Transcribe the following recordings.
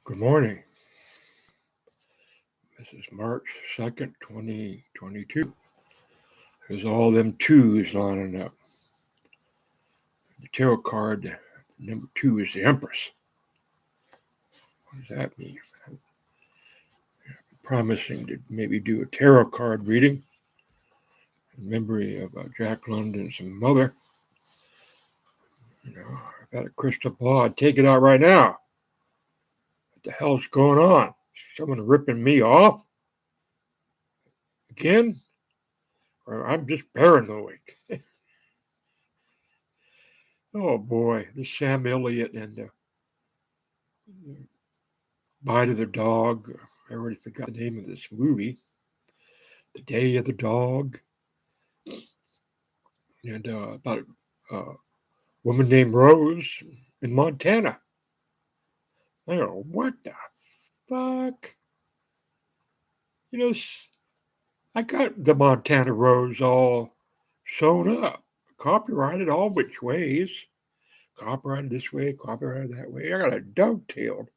Good morning. This is March 2nd, 2022. There's all them twos lining up. The tarot card number two is the Empress. What does that mean? I'm promising to maybe do a tarot card reading in memory of Jack London's mother. I've got a crystal ball. I'd take it out right now. What the hell's going on? Is someone ripping me off again? Or I'm just paranoid. Oh boy, this Sam Elliott and the Bite of the Dog. I already forgot the name of this movie. The Day of the Dog. And about a woman named Rose in Montana. I don't know, what the fuck? I got the Montana Rose all sewn up, copyrighted all which ways. Copyrighted this way, copyrighted that way. I got it dovetailed,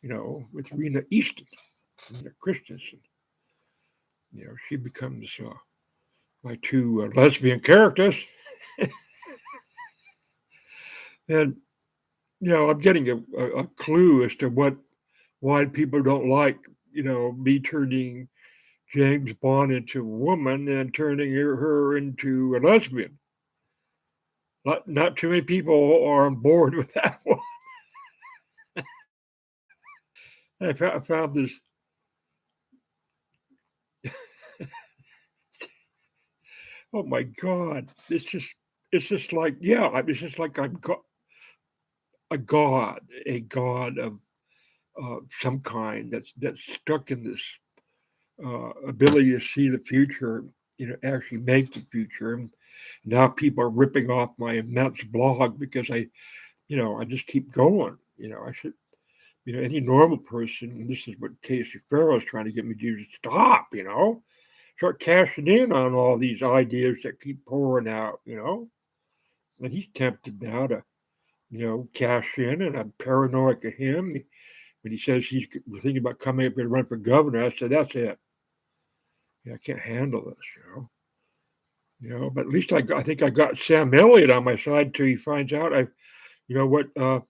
with Rena Easton, Rena Christensen. She becomes my two lesbian characters. And, I'm getting a clue as to why people don't like, me turning James Bond into a woman and turning her into a lesbian. Not too many people are on board with that one. I found this. Oh my God! It's just like it's just like I'm a god of some kind that's stuck in this ability to see the future, actually make the future. And now people are ripping off my immense blog because I just keep going. I should, any normal person, and this is what Casey Farrell's trying to get me to do, stop, start cashing in on all these ideas that keep pouring out, and he's tempted now to, cash in, and I'm paranoid of him. When he says he's thinking about coming up here to run for governor, I said, that's it. I can't handle this, but at least I think I got Sam Elliott on my side till he finds out what the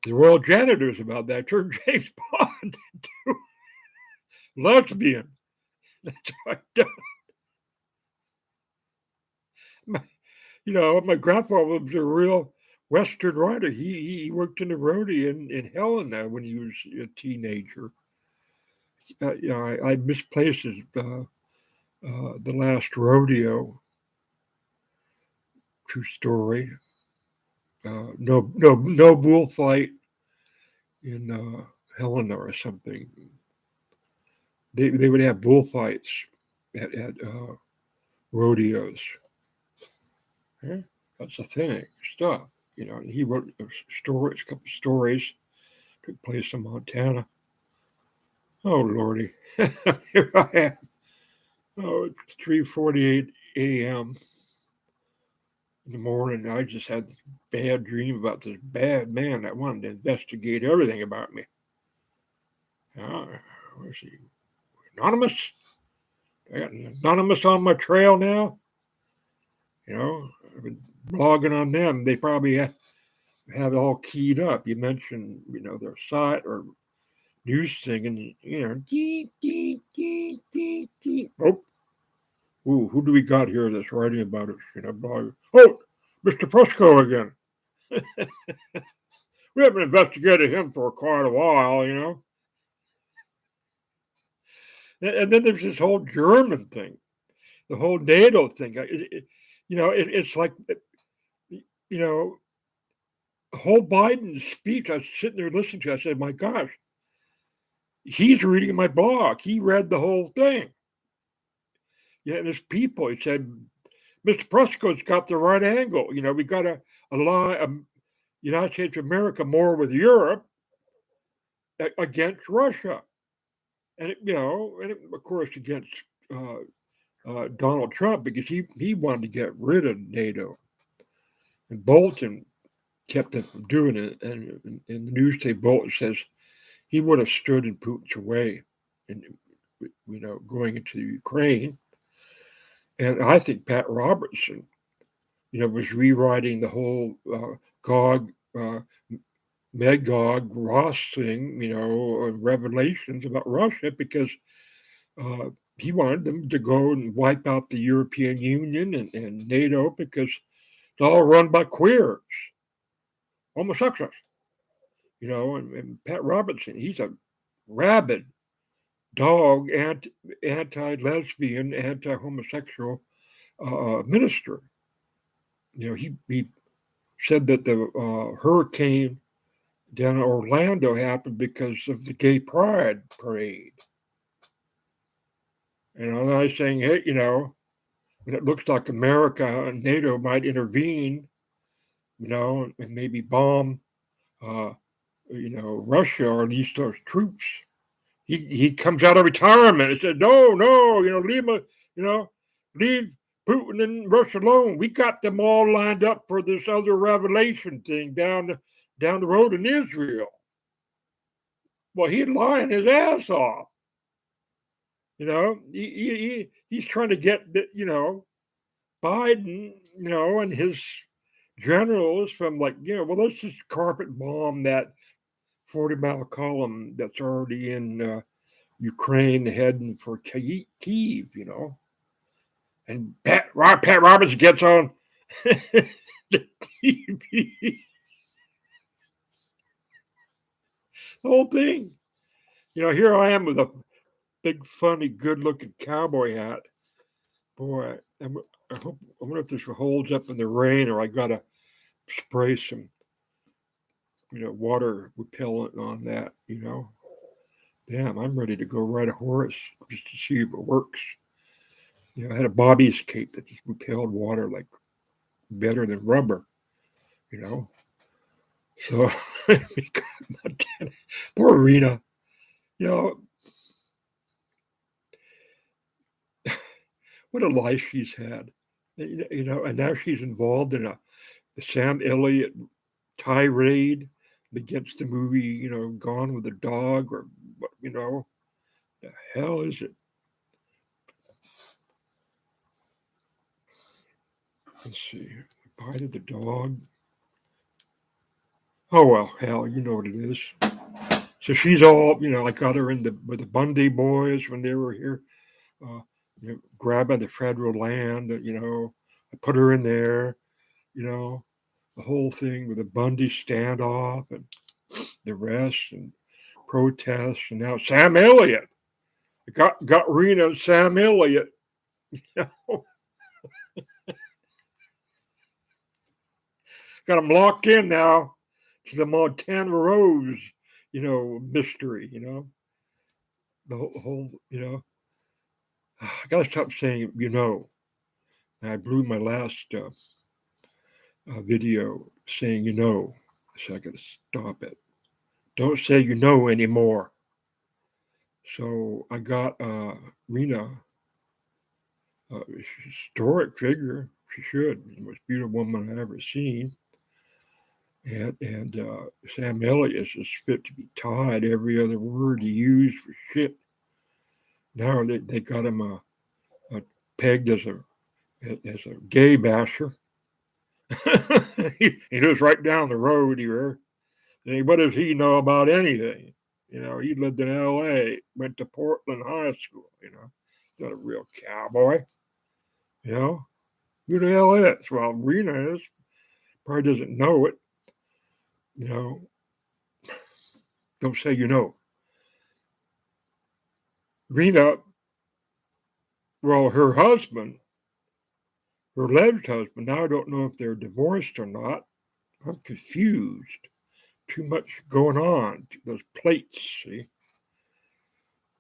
royal janitors about that turned James Bond into lesbian. That's what I done. My grandfather was a real Western writer. He worked in the roadie in Helena when he was a teenager. I misplaced his the last rodeo. True story. No bullfight in Helena or something. They would have bullfights at rodeos. Yeah, that's the thing. Stuff. He wrote a couple stories. Took place in Montana. Oh Lordy, here I am. Oh, it's 3:48 a.m. in the morning. I just had this bad dream about this bad man that wanted to investigate everything about me. Where's he? Anonymous? I got an anonymous on my trail now. I've been blogging on them. They probably have it all keyed up. You mentioned, their site or news thing, and dee, dee, dee, dee, dee. Oh, ooh, who do we got here that's writing about us? Blog. Oh, Mr. Fusco again. We haven't investigated him for quite a while, And then there's this whole German thing, the whole NATO thing. It's like, whole Biden's speech. I was sitting there listening to. I said, "My gosh, he's reading my blog. He read the whole thing." Yeah, and there's people. He said, "Mr. Prescott's got the right angle. We got to align United States of America more with Europe against Russia, and of course against Donald Trump because he wanted to get rid of NATO." And Bolton kept them from doing it. And in the newsday bulletin says he would have stood in Putin's way, and going into Ukraine. And I think Pat Robertson, was rewriting the whole Gog, Magog, Ross thing, revelations about Russia because uh, he wanted them to go and wipe out the European Union and NATO because it's all run by queers, homosexuals, and Pat Robertson, he's a rabid dog, anti-lesbian, anti-homosexual minister. He said that the hurricane down in Orlando happened because of the gay pride parade. And I was saying, hey, when it looks like America and NATO might intervene, and maybe bomb, Russia or at least those troops. He comes out of retirement and said, no, leave him, leave Putin and Russia alone. We got them all lined up for this other revelation thing down the road in Israel. Well, he's lying his ass off. He's trying to get Biden, and his generals from well, let's just carpet bomb that 40-mile column that's already in Ukraine heading for Kyiv, And Pat Roberts gets on the TV. The whole thing. Here I am with a big, funny, good-looking cowboy hat. Boy, I wonder if this holds up in the rain, or I gotta spray some, water repellent on that. Damn, I'm ready to go ride a horse just to see if it works. I had a Bobby's cape that just repelled water like better than rubber. So poor Rena. What a life she's had. And now she's involved in a Sam Elliott tirade against the movie, Gone with the Dog, or the hell is it? Let's see. Bite of the Dog. Oh well, hell, you know what it is. So she's all, I got her with the Bundy boys when they were here, grabbing the federal land. I put her in there. The whole thing with the Bundy standoff and the rest and protests, and now Sam Elliott. Got Rena Sam Elliott. Got him locked in now to the Montana Rose, mystery. The whole. I gotta stop saying And I blew my last video saying so I gotta stop it. Don't say anymore. So I got Rena, historic figure. She should. The most beautiful woman I've ever seen. And Sam Elliott is fit to be tied. Every other word he used for shit. Now they got him pegged as a gay basher. He lives right down the road here. What does he know about anything? He lived in L.A., went to Portland High School. Not a real cowboy. Who the hell is? Well, Rena is. Probably doesn't know it. Don't say Rena, well, her husband, her alleged husband, now I don't know if they're divorced or not. I'm confused. Too much going on. Those plates, see?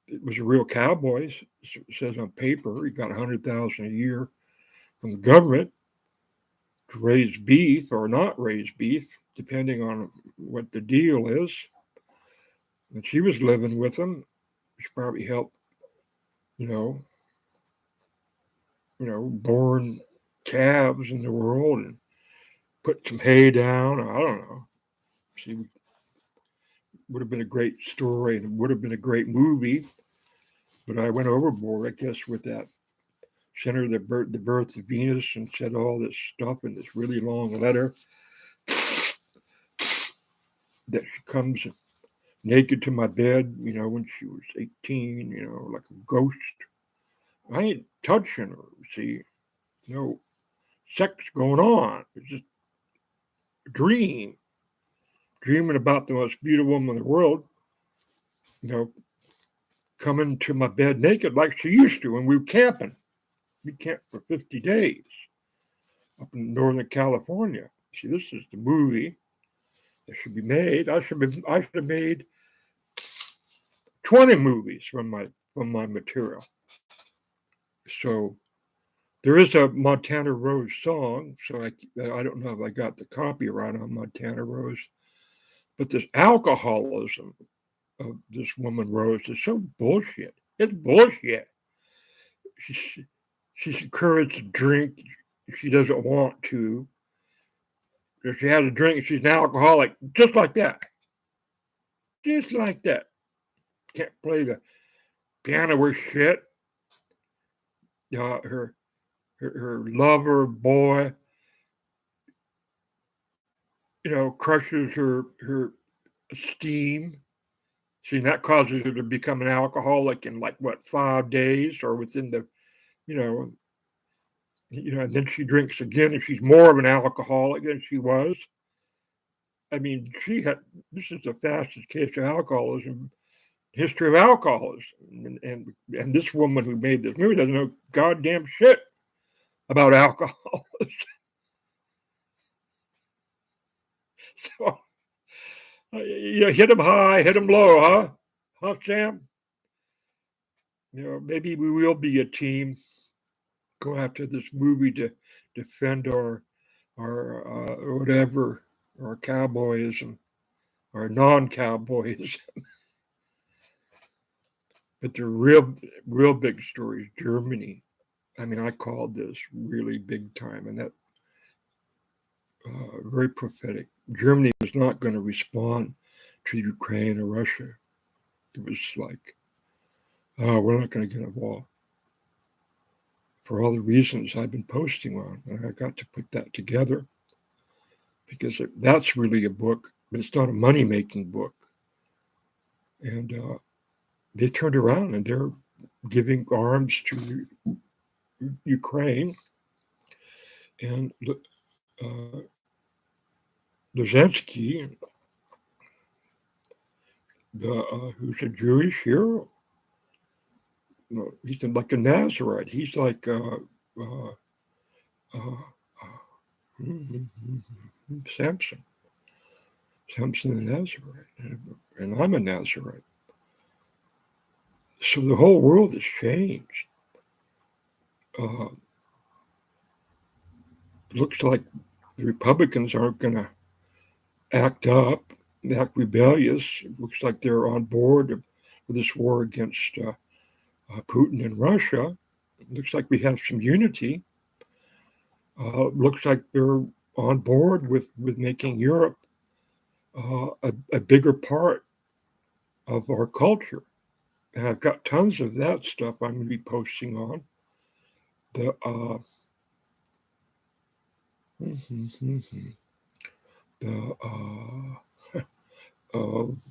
It was a real cowboy. It says on paper he got $100,000 a year from the government to raise beef or not raise beef, depending on what the deal is. And she was living with him, which probably helped, born calves in the world and put some hay down. I don't know. See, would have been a great story and it would have been a great movie, but I went overboard, I guess, with that center of the birth of Venus and said all this stuff in this really long letter that she comes naked to my bed, when she was 18, like a ghost. I ain't touching her, see, no sex going on. It's just a dream, dreaming about the most beautiful woman in the world, coming to my bed naked like she used to when we were camping. We camped for 50 days up in Northern California. See, this is the movie that should be made. I should have made 20 movies from my material. So there is a Montana Rose song, so I don't know if I got the copyright on Montana Rose, but this alcoholism of this woman Rose is so bullshit. It's bullshit. She's encouraged to drink. She doesn't want to. If she has a drink, she's an alcoholic, just like that. Just like that. Can't play the piano with shit. Her lover boy, crushes her esteem. See, that causes her to become an alcoholic in 5 days or within the, and then she drinks again and she's more of an alcoholic than she was. I mean, this is the fastest case of alcoholism, history of alcoholism. And this woman who made this movie doesn't know goddamn shit about alcoholism. So, hit them high, hit them low, huh? Huh, Sam? Maybe we will be a team. Go after this movie to defend our whatever, our cowboyism, our non-cowboyism. But the real big story is Germany. I mean, I called this really big time, and that very prophetic. Germany was not going to respond to Ukraine or Russia. It was like, we're not going to get involved. For all the reasons I've been posting on, and I got to put that together because that's really a book, but it's not a money-making book. And they turned around and they're giving arms to Ukraine. And Zelensky, who's a Jewish hero, he's like a Nazarite. He's like Samson the Nazarite, and I'm a Nazarite. So the whole world has changed. Looks like the Republicans aren't going to act up, act rebellious. It looks like they're on board with this war against Putin and Russia. It looks like we have some unity. Looks like they're on board with making Europe a bigger part of our culture. And I've got tons of that stuff I'm going to be posting on. The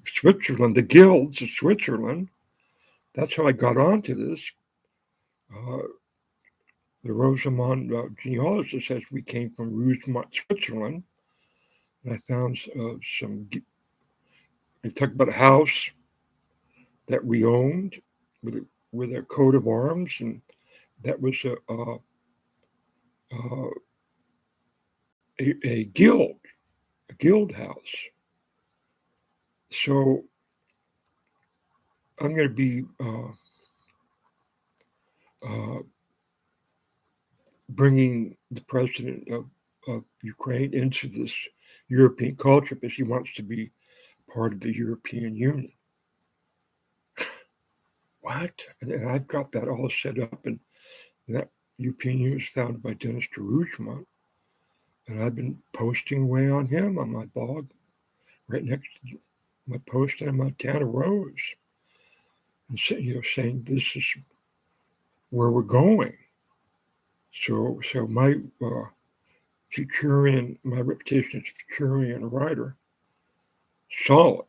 Switzerland, the guilds of Switzerland. That's how I got onto this. The Rosamond genealogist says we came from Rosemont, Switzerland. And I found they talked about a house that we owned with a coat of arms, and that was a guild house. So I'm going to be bringing the president of Ukraine into this European culture because he wants to be part of the European Union. What? And I've got that all set up, and that European Union was founded by Dennis de Rougemont. And I've been posting away on him on my blog, right next to my post on Montana Rose, and saying this is where we're going. So my Futurian, my reputation as Futurian writer, solid.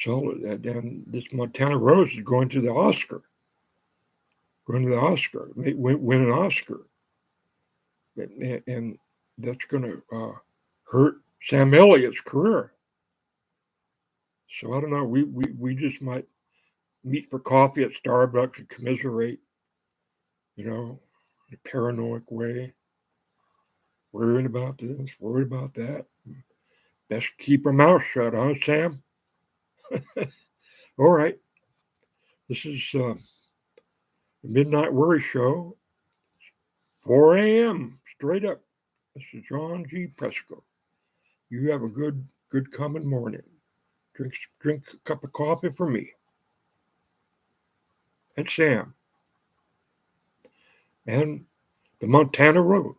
And this Montana Rose is going to the Oscar, win an Oscar, and that's going to hurt Sam Elliott's career. So I don't know. We just might meet for coffee at Starbucks and commiserate, in a paranoid way, worrying about this, worried about that. Best keep our mouth shut, huh, Sam? All right. This is the Midnight Worry Show, 4 a.m. straight up. This is John G. Presco. You have a good coming morning. Drink a cup of coffee for me and Sam and the Montana Rose.